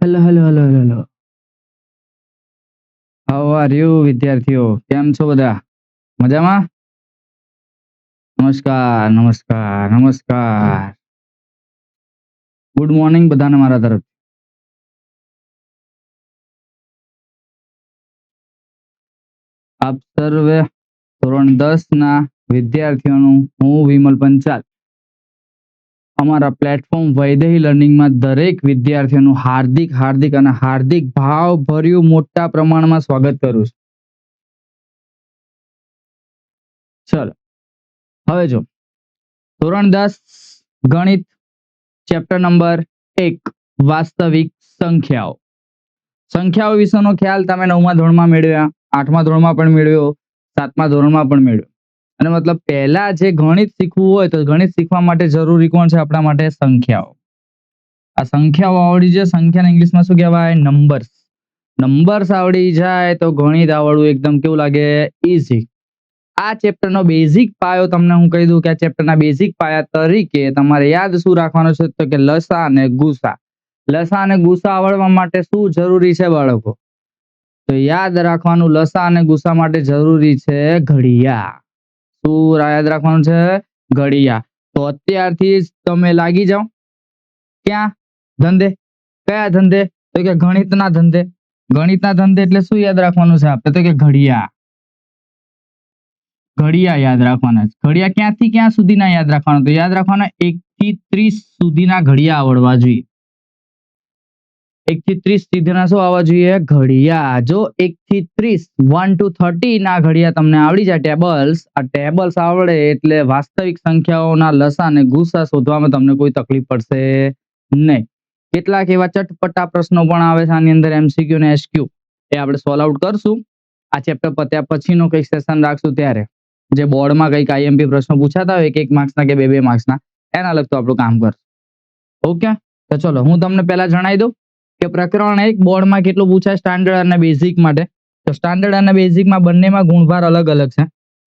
Hello hello hello hello. How are you વિદ્યાર્થીઓ? કેમ છો બધા? મજામાં? નમસ્કાર નમસ્કાર નમસ્કાર. ગુડ મોર્નિંગ બધાને મારા તરફ. આપ સર્વે ધોરણ 10 ના વિદ્યાર્થીઓનું હું વિમલ પંચાલ અમારા પ્લેટફોર્મ વૈદેહી લર્નિંગમાં દરેક વિદ્યાર્થીઓનું હાર્દિક હાર્દિક અને હાર્દિક ભાવભર્યું મોટા પ્રમાણમાં સ્વાગત કરું છું. ચલો હવે જો ધોરણ 10 ગણિત ચેપ્ટર નંબર 1 વાસ્તવિક સંખ્યાઓ. સંખ્યાઓ વિશેનો ખ્યાલ તમે 9મા ધોરણમાં મેળવ્યા, 8મા ધોરણમાં પણ મેળવ્યો, 7મા ધોરણમાં પણ મેળવ્યો. અને મતલબ પહેલા જે ગણિત શીખવું હોય તો ગણિત શીખવા માટે જરૂરી કોણ છે? આપણા માટે સંખ્યાઓ. આ સંખ્યાઓ આવડી જાય, સંખ્યાને ઇંગ્લિશમાં શું કહેવાય? નંબર્સ. નંબર્સ આવડી જાય તો ગણિત આવડવું એકદમ કેવું લાગે? ઈઝી. આ ચેપ્ટરનો બેઝિક પાયો તમને હું કહી દઉં કે આ ચેપ્ટરના બેઝિક પાયા તરીકે તમારે યાદ શું રાખવાનું છે? તો કે લસા અને ગુસા. લસા અને ગુસા આવડવા માટે શું જરૂરી છે બાળકો? તો યાદ રાખવાનું, લસા અને ગુસા માટે જરૂરી છે ઘડિયા. શું યાદ રાખવાનું છે? ઘડિયા. તો અત્યારથી જ તમે લાગી જાઓ. ક્યાં? ધંધે. કયા ધંધે? તો કે ગણિતના ધંધે. ગણિતના ધંધે એટલે શું યાદ રાખવાનું છે આપણે? તો કે ઘડિયા. ઘડિયા યાદ રાખવાના છે. ઘડિયા ક્યાંથી ક્યાં સુધીના યાદ રાખવાના? તો યાદ રાખવાના 1 થી 30 સુધીના ઘડિયા આવડવા જોઈએ. 1 થી 30 સુધીના શું આવવા જોઈએ? ઘડિયા. જો 1 થી 30 1 to 30 ના ઘડિયા તમને આવડી જાય, ટેબલ્સ, આ ટેબલ્સ આવડે એટલે વાસ્તવિક સંખ્યાઓના લસા અને ગુસા શોધવામાં તમને કોઈ તકલીફ પડશે નહીં. કેટલાક એવા ચટપટા પ્રશ્નો પણ આવે છે આની અંદર, એમસીક્યુ અને એસક્યુ, એ આપણે સોલ્વ આઉટ કરશું આ ચેપ્ટર પત્યા પછીનો કંઈક સેશન રાખશું ત્યારે. જે બોર્ડમાં કંઈક આઈએમપી પ્રશ્નો પૂછાતા હોય 1 માર્ક્સના કે 2 માર્ક્સના, એના લગતું આપણું કામ કરશું. ઓકે, તો ચલો હું તમને પહેલા જણાવી દઉં કે પ્રકરણ 1 બોર્ડમાં કેટલું પૂછાય સ્ટાન્ડર્ડ અને બેઝિક માટે. તો સ્ટાન્ડર્ડ અને બેઝિકમાં બંનેમાં ગુણભાર અલગ અલગ છે.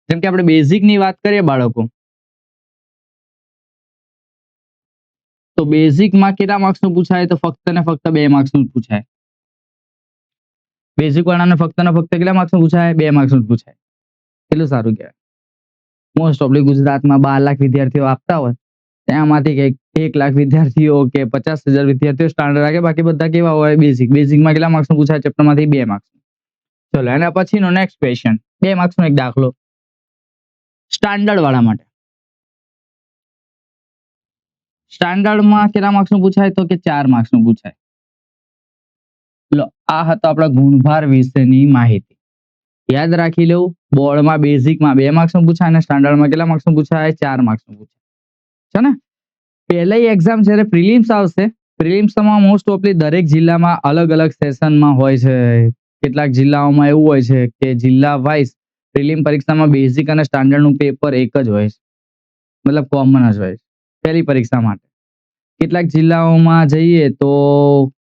જેમ કે આપણે બેઝિકની વાત કરીએ બાળકો, તો બેઝિકમાં કેટલા માર્ક્સનું પૂછાય? તો ફક્ત ને ફક્ત 2 માર્ક્સનું પૂછાય. બેઝિક વાળાને ફક્ત ને ફક્ત કેટલા માર્ક્સનું પૂછાય? 2 માર્ક્સનું પૂછાય. કેટલું સારું કહેવાય. મોસ્ટ ઓફલી ગુજરાતમાં 12 લાખ વિદ્યાર્થીઓ આપતા હોય, તેમાંથી કંઈક 1 લાખ વિદ્યાર્થીઓ કે 50,000 વિદ્યાર્થીઓ સ્ટાન્ડર્ડ રાખે, બાકી બધા કેવા હોય? બેઝિક. બેઝિકમાં કેટલા માર્ક્સનું પૂછાય? ચેપ્ટરમાંથી 2 માર્ક્સ. ચલો એના પછીનો નેક્સ્ટ ક્વેશ્ચન, 2 માર્ક્સનો એક દાખલો સ્ટાન્ડર્ડ વાળા માટે. સ્ટાન્ડર્ડમાં કેટલા માર્ક્સનું પૂછાય? તો કે 4 માર્ક્સનું પૂછાય. લો, આ હતો આપણા ગુણભાર વિશેની માહિતી. યાદ રાખી લેવું, બોર્ડમાં બેઝિકમાં 2 માર્ક્સનું પૂછાય અને સ્ટાન્ડર્ડમાં કેટલા માર્ક્સનું પૂછાય? 4 માર્ક્સનું પૂછાય છે ને. પહેલી એક્ઝામ જ્યારે પ્રિલિમ્સ આવશે, પ્રિલિમ્સમાં મોસ્ટ ઓફલી દરેક જિલ્લામાં અલગ અલગ સેશનમાં હોય છે. કેટલાક જિલ્લાઓમાં એવું હોય છે કે જિલ્લા વાઇઝ પ્રિલિમ પરીક્ષામાં બેઝિક અને સ્ટાન્ડર્ડનું પેપર એક જ હોય છે, મતલબ કોમન જ હોય છે પહેલી પરીક્ષા માટે. કેટલાક જિલ્લાઓમાં જઈએ તો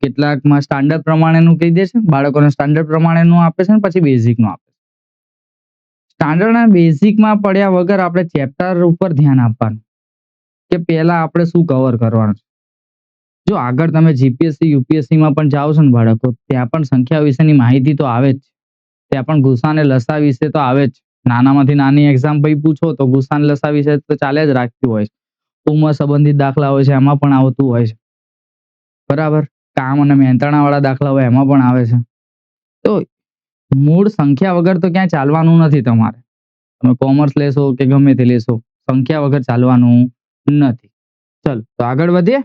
કેટલાકમાં સ્ટાન્ડર્ડ પ્રમાણેનું કહી દે છે, બાળકોને સ્ટાન્ડર્ડ પ્રમાણેનું આપે છે ને પછી બેઝિકનું આપે છે. સ્ટાન્ડર્ડ અને બેઝિકમાં પડ્યા વગર આપણે ચેપ્ટર ઉપર ધ્યાન આપવાનું કે પહેલા આપણે શું કવર કરવાનું છે. જો આગળ તમે જીપીએસસી યુપીએસસીમાં પણ જાઓ છો ને બાળકો, ત્યાં પણ સંખ્યા વિશેની માહિતી તો આવે જ, ત્યાં પણ ગુસા અને લસા વિશે તો આવે જ. નાનામાંથી નાની એક્ઝામ પછી પૂછો તો ગુસા અને લસા વિશે તો ચાલે જ રાખતું હોય છે. ઉંમર સંબંધિત દાખલા હોય છે એમાં પણ આવતું હોય છે, બરાબર. કામ અને મહેનતાણા વાળા દાખલા હોય એમાં પણ આવે છે. તો મૂળ સંખ્યા વગર તો ક્યાંય ચાલવાનું નથી તમારે. તમે કોમર્સ લેશો કે ગમે તે લેશો, સંખ્યા વગર ચાલવાનું નથી. ચલો તો આગળ વધીએ.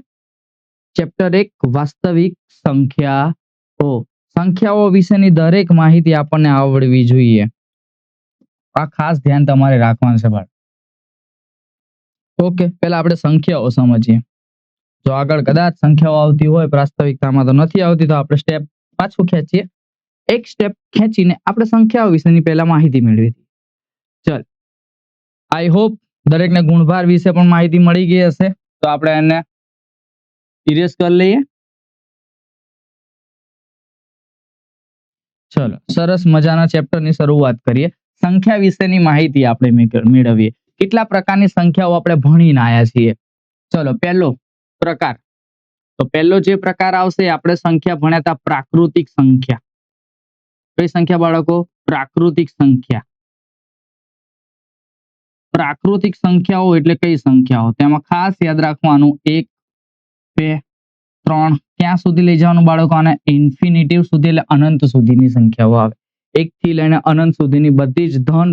ચેપ્ટર 1 વાસ્તવિક સંખ્યાઓ. સંખ્યાઓ વિશેની દરેક માહિતી આપણને આવડવી જોઈએ. આ ખાસ ધ્યાન તમારે રાખવાનું છે બાળ. ઓકે, પહેલા આપણે સંખ્યાઓ સમજીએ. જો આગળ કદાચ સંખ્યાઓ આવતી હોય, વાસ્તવિકતામાં તો નથી આવતી, તો આપણે સ્ટેપ પાછું ખેંચીએ. એક સ્ટેપ ખેંચીને આપણે સંખ્યાઓ વિશેની પહેલા માહિતી મેળવી. ચલ, આઈ હોપ દરેકને ગુણભાર વિશે પણ માહિતી મળી ગઈ હશે. તો આપણે એને ઇરેઝ કરી લઈએ. ચલો, સરસ મજાના ચેપ્ટરની શરૂઆત કરીએ. સંખ્યા વિશેની માહિતી આપણે મેળવીએ. કેટલા પ્રકારની સંખ્યાઓ આપણે ભણીને આવ્યા છીએ. ચલો, પહેલો પ્રકાર તો પહેલો જે પ્રકાર આવશે આપણે સંખ્યા ભણ્યા હતા પ્રાકૃતિક સંખ્યા. કઈ સંખ્યા બાળકો? પ્રાકૃતિક સંખ્યા. પ્રાકૃતિક સંખ્યાઓ એટલે કઈ સંખ્યાઓ? તેમાં ખાસ યાદ રાખવાનું 1 2 3 ક્યાં સુધી લઈ જવાનું બાળકો? આને ઇન્ફિનિટિવ સુધી એટલે અનંત સુધીની સંખ્યાઓ આવે. 1 થી લઈને અનંત સુધીની બધી જ ધન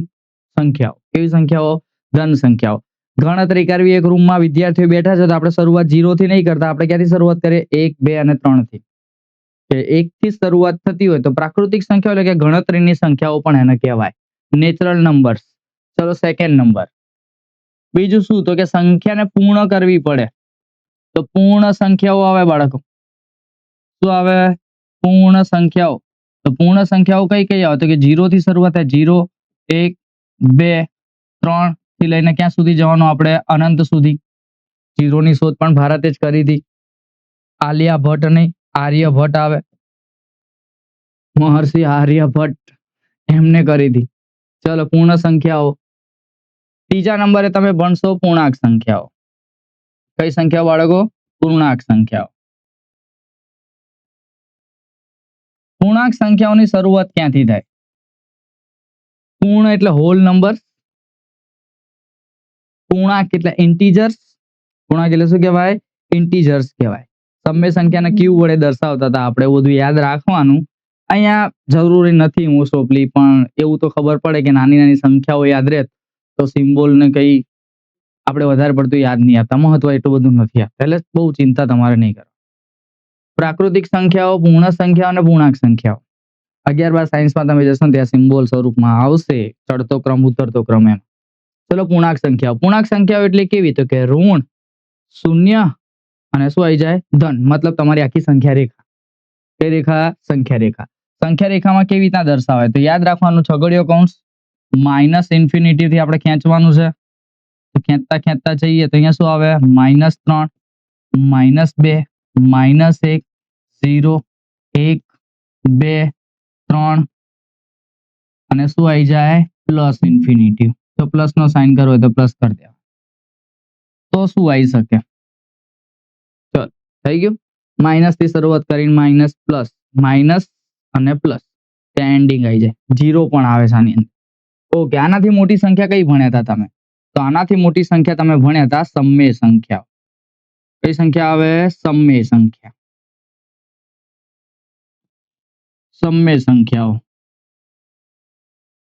સંખ્યાઓ. કેવી સંખ્યાઓ? ધન સંખ્યાઓ. ગણતરી કરવી એક રૂમમાં વિદ્યાર્થીઓ બેઠા છે તો આપણે શરૂઆત 0 થી નહીં કરતા, આપણે ક્યાંથી શરૂઆત કરીએ? 1 2 અને 3 થી. 1 થી શરૂઆત થતી હોય તો પ્રાકૃતિક સંખ્યાઓ એટલે કે ગણતરીની સંખ્યાઓ પણ એને કહેવાય. Natural numbers. ચલો સેકન્ડ નંબર. બીજું શું? તો કે સંખ્યાને પૂર્ણ કરવી પડે તો પૂર્ણ સંખ્યાઓ આવે બાળકો. શું આવે? પૂર્ણ સંખ્યાઓ. તો પૂર્ણ સંખ્યાઓ કઈ કઈ આવે? તો કે 0 થી શરૂઆત થાય. 0 1 2 3 થી લઈને ક્યાં સુધી જવાનું આપણે? અનંત સુધી. 0 ની શોધ પણ ભારતે જ કરી હતી. આલિયા ભટ્ટ નહીં, આર્યભટ્ટ આવે, મહર્ષિ આર્યભટ્ટ એમને કરી હતી. ચલો પૂર્ણ સંખ્યાઓ. ત્રીજા નંબરે તમે ભણશો પૂર્ણાંક સંખ્યાઓ. કઈ સંખ્યાઓ બાળકો? પૂર્ણાંક સંખ્યાઓ. પૂર્ણાંક સંખ્યાઓની શરૂઆત ક્યાંથી થાય? પૂર્ણ એટલે હોલ નંબર, પૂર્ણાંક એટલે ઇન્ટીજર્સ. પૂર્ણાંક એટલે શું કહેવાય? ઇન્ટીજર્સ કહેવાય. સમય સંખ્યાને ક્યુ વડે દર્શાવતા હતા આપણે. બધું યાદ રાખવાનું. અહીંયા જરૂરી નથી મોસ્ટ ઓફલી, પણ એવું તો ખબર પડે કે નાની નાની સંખ્યાઓ યાદ રહે તો સિમ્બોલ ને કઈ આપણે વધારે પડતું યાદ નહીં આપતા. મહત્વ એટલું બધું નથી આપતા, એટલે બહુ ચિંતા તમારે નહીં કરો. પ્રાકૃતિક સંખ્યાઓ, પૂર્ણ સંખ્યાઓ અને પૂર્ણાંક સંખ્યાઓ. 11 સાયન્સમાં તમે જશો ને ત્યાં સિમ્બોલ સ્વરૂપમાં આવશે, ચડતો ક્રમ ઉતરતો ક્રમ એમ. ચલો પૂર્ણાંક સંખ્યાઓ. પૂર્ણાંક સંખ્યાઓ એટલે કેવી? તો કે ઋણ, શૂન્ય અને શું આવી જાય? ધન. મતલબ તમારી આખી સંખ્યા રેખા. કઈ રેખા? સંખ્યા રેખા. સંખ્યા રેખામાં કેવી રીતના દર્શાવાય? તો યાદ રાખવાનું છગડીયો કૌંસ માઇનસ ઇન્ફિનિટી થી આપણે ખેંચવાનું છે. તો ખેંચતા ખેંચતા જઈએ તો અહીંયા શું આવે? -3 -2 -1 0 1 2 3 અને શું આવી જાય? Plus infinity. તો પ્લસ નો સાઇન કરવો હોય તો પ્લસ કરી દેવા. તો શું આવી શકે? ચલો થઈ ગયું. માઇનસ થી શરૂઆત કરીને માઇનસ પ્લસ, માઇનસ અને પ્લસ ત્યાં એન્ડિંગ આવી જાય. 0 પણ આવે છે આની અંદર. ઓકે, આનાથી મોટી સંખ્યા કઈ ભણ્યા હતા તમે? તો આનાથી મોટી સંખ્યા તમે ભણ્યા હતા સમમેય સંખ્યાઓ. કઈ સંખ્યા આવે? સમમેય સંખ્યા. સમમેય સંખ્યાઓ.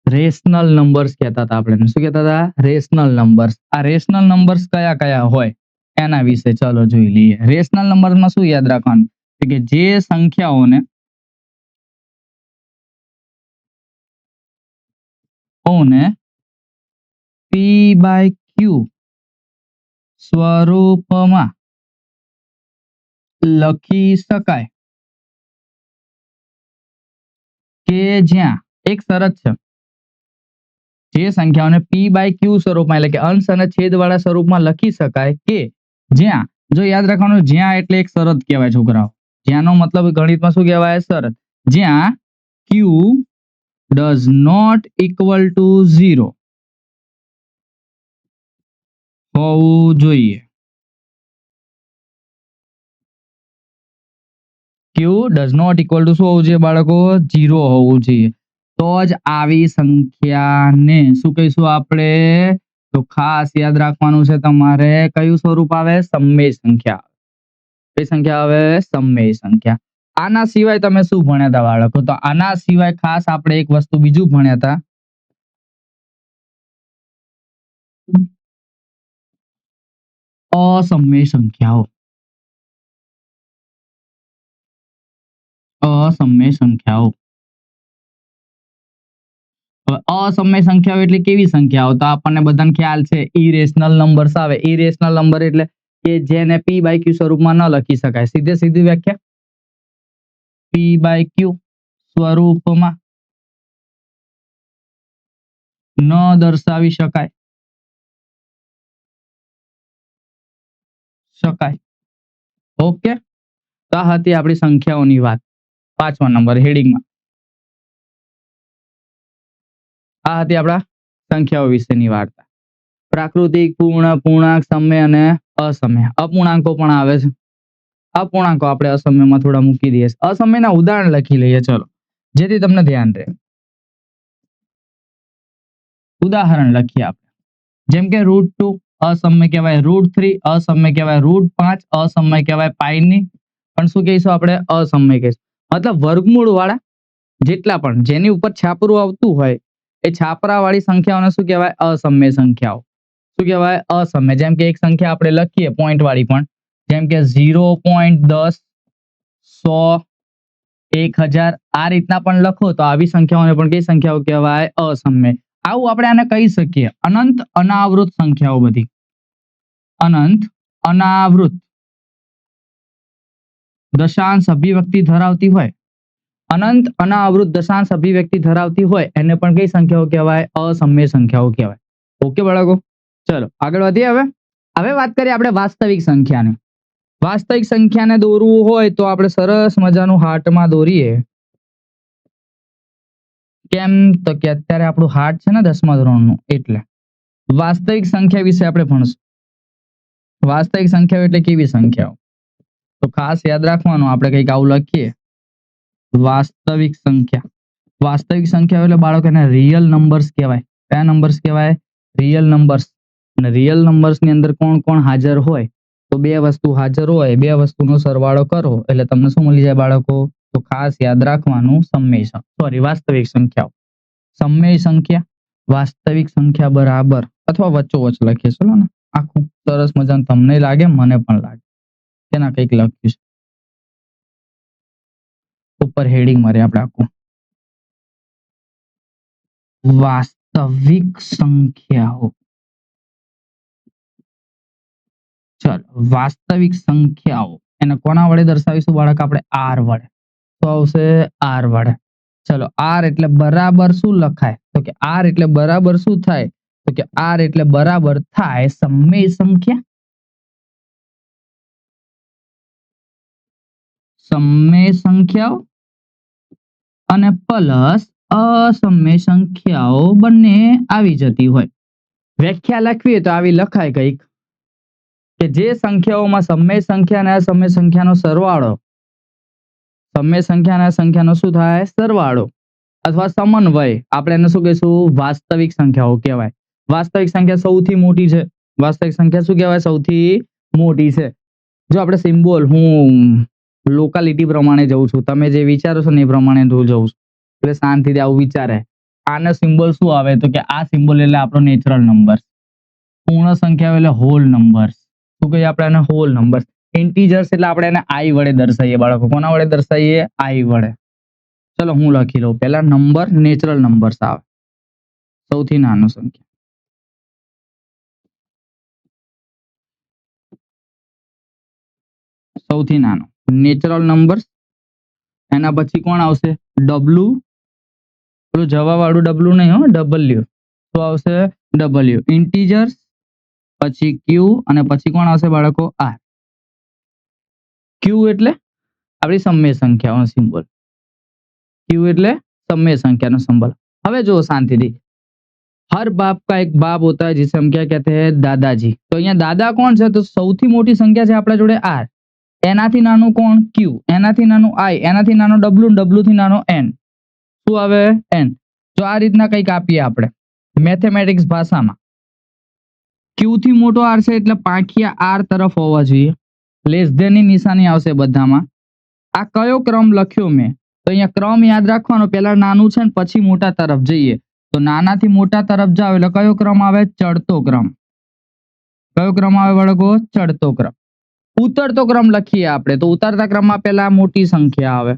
રેશનલ નંબર્સ કહેતા હતા આપણે. શું કહેતા હતા? Rational numbers. આ રેશનલ નંબર્સ કયા કયા હોય એના વિશે ચલો જોઈ લઈએ. રેશનલ નંબરમાં શું યાદ રાખવાનું? કે જે સંખ્યાઓને p/q સ્વરૂપમાં લખી શકાય કે જ્યાં એક શરત છે, જે સંખ્યાઓને p/q સ્વરૂપમાં એટલે કે અંશ અને છેદવાળા સ્વરૂપમાં લખી શકાય કે જ્યાં, જો યાદ રાખવાનું જ્યાં એટલે એક શરત કહેવાય છોકરાઓ. જ્યાંનો મતલબ ગણિતમાં શું કહેવાય? શરત. જ્યાં q does not equal to 0 હોવું જોઈએ. q does not equal to શું હોવું જોઈએ બાળકો? 0 હોવું જોઈએ. તો જ આવી સંખ્યાને શું કહીશું આપણે? તો ખાસ યાદ રાખવાનું છે તમારે કયું સ્વરૂપ આવે? સમમેય સંખ્યા. કઈ સંખ્યા આવે? સમમેય સંખ્યા. આના સિવાય તમે શું ભણ્યા હતા બાળકો? તો આના સિવાય ખાસ આપણે એક વસ્તુ બીજું ભણ્યા હતા, અસમમેય સંખ્યાઓ. અસમમેય સંખ્યાઓ. અસમમેય સંખ્યાઓ એટલે કેવી સંખ્યાઓ? તો આપણને બધાને ખ્યાલ છે ઇરેશનલ નંબર્સ આવે. ઇરેશનલ નંબર એટલે કે જેને p/q સ્વરૂપમાં ન લખી શકાય. સીધે સીધી વ્યાખ્યા, p/q સ્વરૂપમાં ન દર્શાવી શકાય. ઓકે, તો આ હતી આપણી સંખ્યાઓની વાત. 5મા નંબર હેડિંગમાં આ હતી આપણા સંખ્યાઓ વિશેની વાર્તા. પ્રાકૃતિક, પૂર્ણ, પૂર્ણાંક, સમય અને અસમય. અપૂર્ણાંકો પણ આવે છે. અપૂર્ણાંકો આપણે અસમયમાં થોડા મૂકી દઈએ. અસમયના ઉદાહરણ લખી લઈએ ચલો, જેથી તમને ધ્યાન રહે. ઉદાહરણ લખીએ આપણે. જેમ કે √2 અસમય કહેવાય, √3 અસમય કહેવાય, √5 અસમય કહેવાય, પાઈની પણ શું કહીશું આપણે? અસમય કહીશું. મતલબ વર્ગમૂળ વાળા જેટલા પણ જેની ઉપર છાપરું આવતું હોય એ છાપરા વાળી સંખ્યાઓને શું કહેવાય? અસમય સંખ્યાઓ. શું કહેવાય? અસમય. જેમ કે એક સંખ્યા આપણે લખીએ પોઈન્ટ વાળી પણ, જેમ કે 0.10 100 1000 આ રીતના પણ લખો તો આવી સંખ્યાઓને પણ કઈ સંખ્યાઓ કહેવાય? અસમય. આવું આપણે આને કહી શકીએ અનંત અનાવૃત સંખ્યાઓ બધી. અનંત અનાવૃત દશાંશ અભિવ્યક્તિ ધરાવતી હોય, અનંત અનાવૃત દશાંશ અભિવ્યક્તિ ધરાવતી હોય એને પણ કઈ સંખ્યાઓ કહેવાય? અસમય સંખ્યાઓ કહેવાય. ઓકે બાળકો, ચલો આગળ વધીએ. હવે વાત કરીએ આપણે વાસ્તવિક સંખ્યાની. વાસ્તવિક સંખ્યાને દોરવું હોય તો આપણે સરસ મજાનું હાર્ટમાં દોરીએ. કેમ તો કે અત્યારે આપણું હાર્ટ છે ને 10મા ધોરણનું, એટલે વાસ્તવિક સંખ્યા વિશે આપણે ભણશું. વાસ્તવિક સંખ્યાઓ એટલે કેવી સંખ્યાઓ? તો ખાસ યાદ રાખવાનું, આપણે કંઈક આવું લખીએ વાસ્તવિક સંખ્યા. વાસ્તવિક સંખ્યાઓ એટલે બાળકોને રિયલ નંબર્સ કહેવાય. કયા નંબર્સ કહેવાય? Real numbers. અને રિયલ નંબર્સની અંદર કોણ કોણ હાજર હોય? તો બે વસ્તુ હાજર હોય, બે વસ્તુનો સરવાળો કરો એટલે તમને શું મળી જાય બાળકો? તો ખાસ યાદ રાખવાનું વાસ્તવિક સંખ્યાઓ. સમય સંખ્યા વાસ્તવિક સંખ્યા બરાબર, અથવા વચ્ચોવચ લખીએ. ચલો ને આખું સરસ મજાનું, તમને લાગે મને પણ લાગે તેના કંઈક લખ્યું છે ઉપર હેડિંગ મારે આપણે આખું વાસ્તવિક સંખ્યાઓ. ચલો વાસ્તવિક સંખ્યાઓ એને કોના વડે દર્શાવીશું બાળક? આપણે આર વડે. તો આવશે આર વડે. ચલો આર એટલે બરાબર શું લખાય? તો કે આર એટલે બરાબર શું થાય? તો કે આર એટલે બરાબર થાય સમય સંખ્યા. સમય સંખ્યાઓ અને પ્લસ અસમય સંખ્યાઓ બંને આવી જતી હોય. વ્યાખ્યા લખવી તો આવી લખાય કંઈક કે જે સંખ્યાઓમાં સમય સંખ્યા અને અસમય સંખ્યાનો સરવાળો, સમય સંખ્યા અને સંખ્યાનો શું થાય? સરવાળો અથવા સમન્વય, આપણે એને શું કહીશું? વાસ્તવિક સંખ્યાઓ કહેવાય. વાસ્તવિક સંખ્યા સૌથી મોટી છે. વાસ્તવિક સંખ્યા શું કહેવાય? સૌથી મોટી છે. જો આપણે સિમ્બોલ, હું લોકાલિટી પ્રમાણે જઉં છું, તમે જે વિચારો છો ને એ પ્રમાણે હું જઉં છું, એટલે શાંતિથી આવું વિચારે. આનો સિમ્બોલ શું આવે? તો કે આ સિમ્બોલ એટલે આપણો નેચરલ નંબર. પૂર્ણ સંખ્યા એટલે હોલ નંબર. શું કહીએ આપણે એને? Hall number. ઇન્ટીજર્સ એટલે આપણે એને આઈ વડે દર્શાવીએ બાળકો. કોના વડે દર્શાવીએ? આઈ વડે. ચલો હું લખી લઉં. પહેલા નંબર નેચરલ નંબર્સ આવે, સૌથી નાનો સંખ્યા. સૌથી નાનો નેચરલ નંબર્સ. એના પછી કોણ આવશે? ડબલ્યુ. પેલું જવા વાળું ડબલ્યુ નહીં હો, ડબલ્યુ. તો આવશે ડબલ્યુ. ઇન્ટીજર્સ, પછી ક્યુ, અને પછી કોણ આવશે બાળકો? આર. ક્યુ એટલે આપણી સમય સંખ્યાનો સિમ્બોલ. क्यू એટલે समय संख्या सिंबल. હવે જો શાંતિથી, हर बाप का एक बाप होता है जिसे हम क्या कहते हैं? दादाजी. तो અહીંયા દાદા કોણ છે? તો સૌથી મોટી સંખ્યા છે આપણા જોડે આર. એનાથી નાનું કોણ? ક્યુ. એનાથી નાનું આઈ. એનાથી નાનો ડબલ્યુ. ડબલ્યુ થી નાનો એન. શું આવે? એન. જો આ રીતના કંઈક આપીએ આપણે મેથેમેટિક્સ ભાષામાં, ક્યુ થી મોટો આર છે એટલે પાંખિયા આર તરફ હોવા જોઈએ. લેસ ધેન ની નિશાની આવશે બધામાં. આ કયો ક્રમ લખ્યો મેં? તો અહીંયા ક્રમ યાદ રાખવાનો, પહેલા નાનું છે ને પછી મોટા તરફ જઈએ. તો નાનાથી મોટા તરફ જાવ એટલે કયો ક્રમ આવે? ચડતો ક્રમ. કયો ક્રમ આવે બાળકો? ચડતો ક્રમ. ઉતરતો ક્રમ લખીએ આપણે તો ઉતરતા ક્રમમાં પહેલા મોટી સંખ્યા આવે.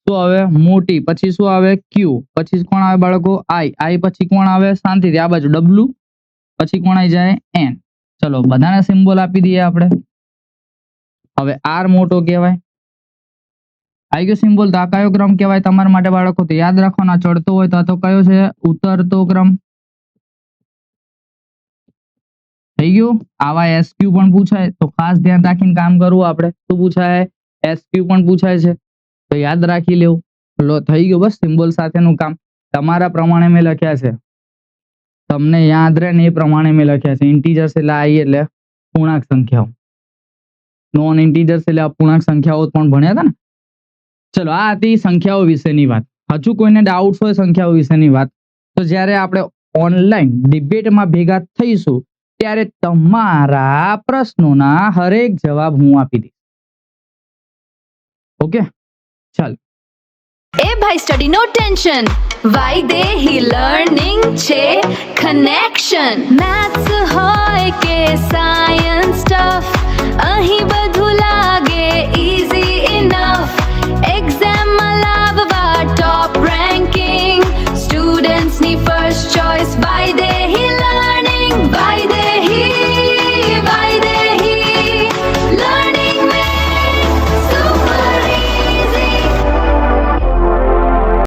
શું આવે? મોટી. પછી શું આવે? ક્યુ. પછી કોણ આવે બાળકો? આઈ. આઈ પછી કોણ આવે? શાંતિથી આ બાજુ ડબલ્યુ. પછી કોણ આવી જાય? એન. ચલો બધાને સિમ્બોલ આપી દઈએ આપણે. હવે આર મોટો કહેવાય. આવી ગયો સિમ્બોલ. તો આ કયો ક્રમ કહેવાય તમારા માટે બાળકો? તો યાદ રાખવાનો, ચડતો હોય તો આ તો કયો છે? ઉતરતો ક્રમ. થઈ ગયું. આવા એસક્યુ પણ પૂછાય તો ખાસ ધ્યાન રાખીને કામ કરવું આપણે. શું પૂછાય? એસક્યુ પણ પૂછાય છે તો યાદ રાખી લેવું. લો થઈ ગયું. બસ સિમ્બોલ સાથેનું કામ તમારા પ્રમાણે મેં લખ્યા છે, તમને યાદ રહે ને એ પ્રમાણે મેં લખ્યા છે. ઇન્ટીજર્સ એટલે આઈ એટલે પૂર્ણાંક સંખ્યાઓ. નોન ઇન્ટીજર્સ એટલે અપૂર્ણાંક સંખ્યાઓ પણ ભણ્યા હતા ને. ચલો આ હતી સંખ્યાઓ વિશેની વાત. હજુ કોઈને ડાઉટ્સ હોય સંખ્યાઓ વિશેની વાત તો જ્યારે આપણે ઓનલાઈન ડિબેટમાં ભેગા થઈશું ત્યારે તમારા પ્રશ્નોના હરેક જવાબ હું આપી દઈશ. ઓકે ચાલ. એ ભાઈ સ્ટડી નો ટેન્શન, વાયદેહી લર્નિંગ છે કનેક્શન. મેથ્સ હોય કે સાયન્સ સ્ટફ, અહીં બધું લાગે